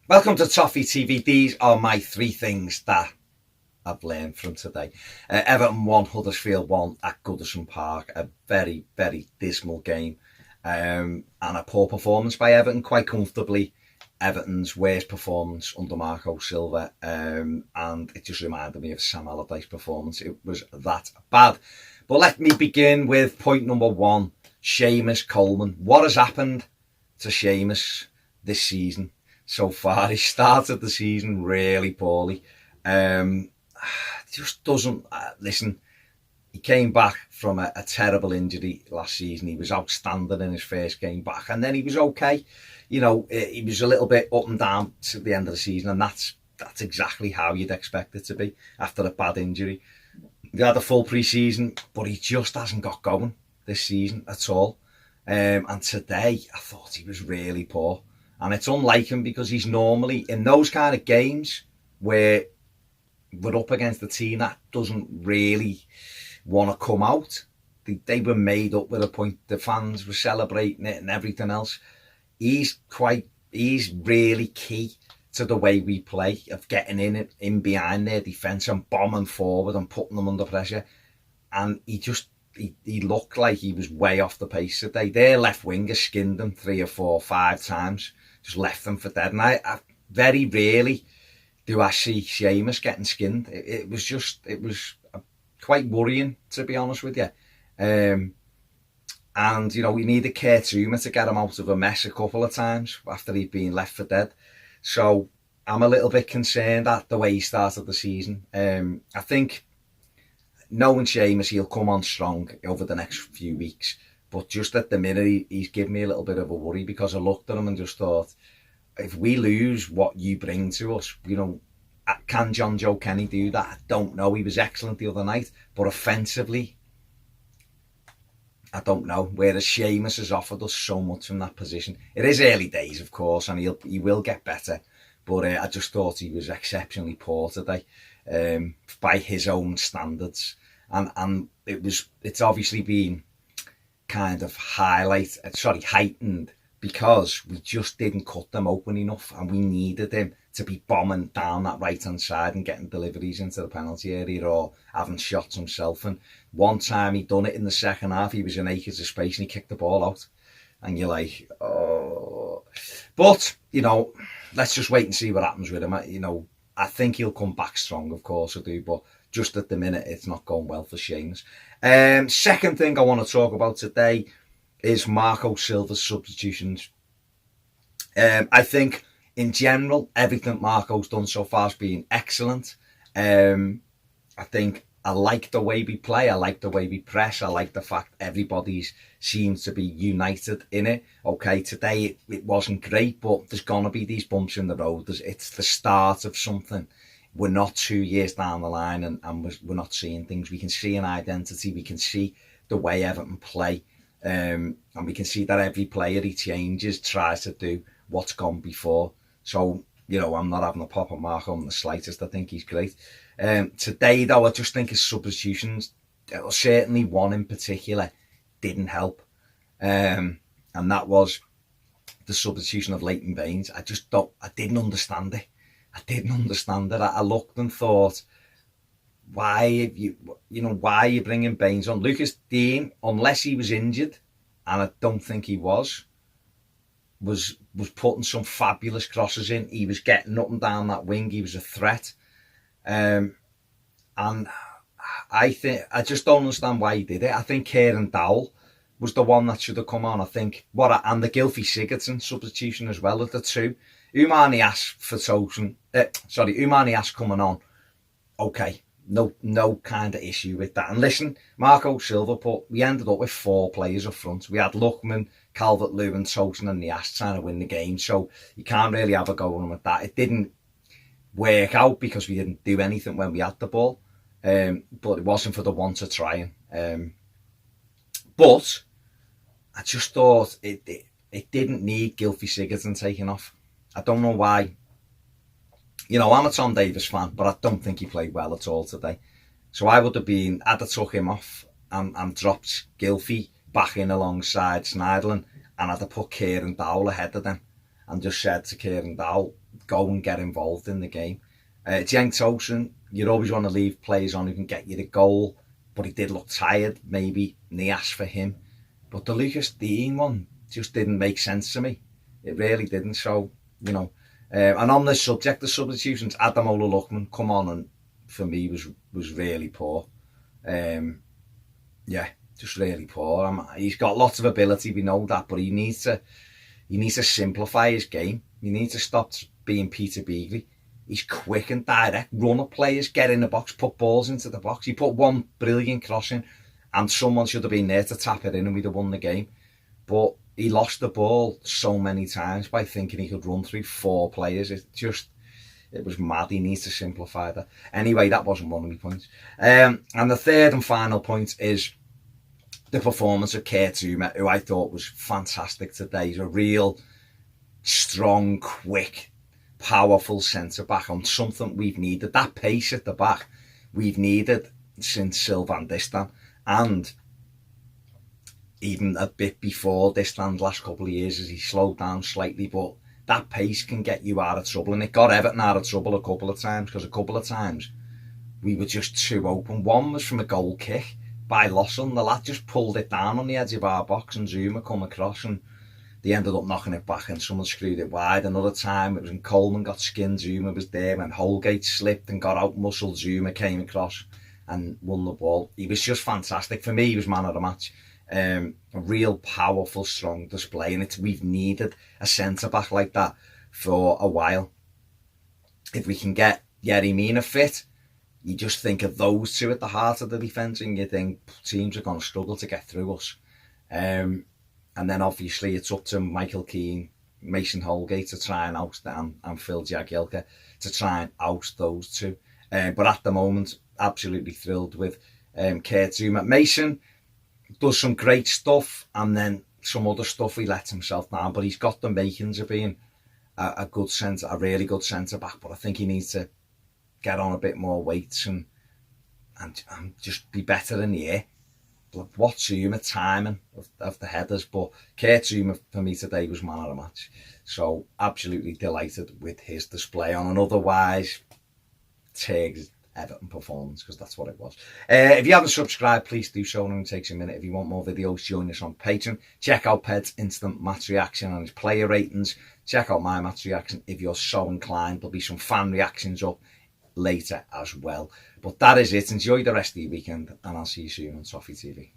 Welcome to Toffee TV. These are my three things that I've learned from today. Everton 1, Huddersfield 1 at Goodison Park. A very, very dismal game. And a poor performance by Everton, quite comfortably. Everton's worst performance under Marco Silva. And it just reminded me of Sam Allardyce's performance. It was that bad. But let me begin with point number one. Seamus Coleman. What has happened to Seamus this season? So far, he started the season really poorly. Just doesn't listen. He came back from a terrible injury last season. He was outstanding in his first game back, and then he was okay. You know, he was a little bit up and down to the end of the season, and that's exactly how you'd expect it to be after a bad injury. He had a full pre-season, but he just hasn't got going this season at all. And today, I thought he was really poor. And it's unlike him because he's normally in those kind of games where we're up against a team that doesn't really want to come out. They were made up with a point. The fans were celebrating it and everything else. He's really key to the way we play, of getting in behind their defence and bombing forward and putting them under pressure. And he looked like he was way off the pace today. Their left winger skinned him 3 or 4 or 5 times. Just left them for dead. And I very rarely do I see Seamus getting skinned. It was quite worrying, to be honest with you. And, you know, we needed ZOUMA to get him out of a mess a couple of times after he'd been left for dead. So I'm a little bit concerned at the way he started the season. I think, knowing Seamus, he'll come on strong over the next few weeks. But just at the minute, he's given me a little bit of a worry, because I looked at him and just thought, if we lose what you bring to us, you know, can John Joe Kenny do that? I don't know. He was excellent the other night, but offensively, I don't know. Whereas Seamus has offered us so much from that position. It is early days, of course, and he will get better. But I just thought he was exceptionally poor today, by his own standards. And it's obviously been kind of heightened, because we just didn't cut them open enough, and we needed him to be bombing down that right hand side and getting deliveries into the penalty area or having shots himself. And one time he done it in the second half, he was in acres of space and he kicked the ball out, and you're like, oh. But you know, let's just wait and see what happens with him. You know, I think he'll come back strong, of course I do, but just at the minute, it's not going well for Seamus. Second thing I want to talk about today is Marco Silva's substitutions. I think, in general, everything Marco's done so far has been excellent. I think I like the way we play. I like the way we press. I like the fact everybody seems to be united in it. Okay, today it wasn't great, but there's going to be these bumps in the road. It's the start of something. We're not 2 years down the line and we're not seeing things. We can see an identity. We can see the way Everton play. And we can see that every player he changes tries to do what's gone before. So, you know, I'm not having a pop at Marco in the slightest. I think he's great. Today, though, I just think his substitutions, certainly one in particular, didn't help. And that was the substitution of Leighton Bains. I didn't understand it. I looked and thought, why are you bringing Bains on? Lucas Dean, unless he was injured, and I don't think he was putting some fabulous crosses in. He was getting up and down that wing. He was a threat. And I just don't understand why he did it. I think Kieran Dowell was the one that should have come on. I think and the Gylfi Sigurdsson substitution as well, at the two. Umani Ash coming on. Okay, no kind of issue with that. And listen, Marco Silva we ended up with 4 players up front. We had Lookman, Calvert-Lewin, Tosin and Niasse trying to win the game. So you can't really have a go on with that. It didn't work out because we didn't do anything when we had the ball. But it wasn't for the one to try. But I just thought it didn't need Gylfi Sigurdsson taking off. I don't know why. You know, I'm a Tom Davies fan, but I don't think he played well at all today. So I'd have took him off and dropped Gylfi back in alongside Schneiderlin, and I'd have put Kieran Dowell ahead of them. and just said to Kieran Dowell, go and get involved in the game. Cenk Tosun, you'd always want to leave players on who can get you the goal, but he did look tired, maybe Niasse for him. But the Lucas Digne one just didn't make sense to me. It really didn't. So, you know, and on the subject of substitutions, Ademola Lookman come on and for me was really poor. Yeah, just really poor. He's got lots of ability, we know that, but he needs to simplify his game. He needs to stop being Peter Beagley. He's quick and direct, run at players, get in the box, put balls into the box. He put one brilliant cross in, and someone should have been there to tap it in and we'd have won the game. But he lost the ball so many times by thinking he could run through 4 players. It was mad. He needs to simplify that. Anyway, that wasn't one of my points. And the third and final point is the performance of ZOUMA, who I thought was fantastic today. He's a real strong, quick, powerful centre-back on something we've needed. That pace at the back we've needed since Silva and Distan, and even a bit before Distan last couple of years as he slowed down slightly, but that pace can get you out of trouble, and it got Everton out of trouble a couple of times, because a couple of times we were just too open. One was from a goal kick by Lawson. The lad just pulled it down on the edge of our box and ZOUMA come across and they ended up knocking it back and someone screwed it wide. Another time it was when Coleman got skinned, ZOUMA was there, when Holgate slipped and got out muscled, ZOUMA came across and won the ball. He was just fantastic. For me, he was man of the match. A real powerful, strong display, and we've needed a centre-back like that for a while. If we can get Yerry Mina fit, you just think of those two at the heart of the defence and you think teams are going to struggle to get through us. And then obviously it's up to Michael Keane, Mason Holgate to try and oust them, and Phil Jagielka to try and oust those two. But at the moment, absolutely thrilled with ZOUMA. Mason does some great stuff, and then some other stuff he lets himself down, but he's got the makings of being a really good centre back. But I think he needs to get on a bit more weights and just be better in the air. What ZOUMA timing of the headers, but ZOUMA for me today was man of the match. So absolutely delighted with his display on an otherwise Tiggs Everton performance, because that's what it was. If you haven't subscribed, please do so. It only takes a minute. If you want more videos, join us on Patreon. Check out Ped's instant match reaction and his player ratings. Check out my match reaction if you're so inclined. There'll be some fan reactions up later as well. But that is it. Enjoy the rest of your weekend, and I'll see you soon on Toffee TV.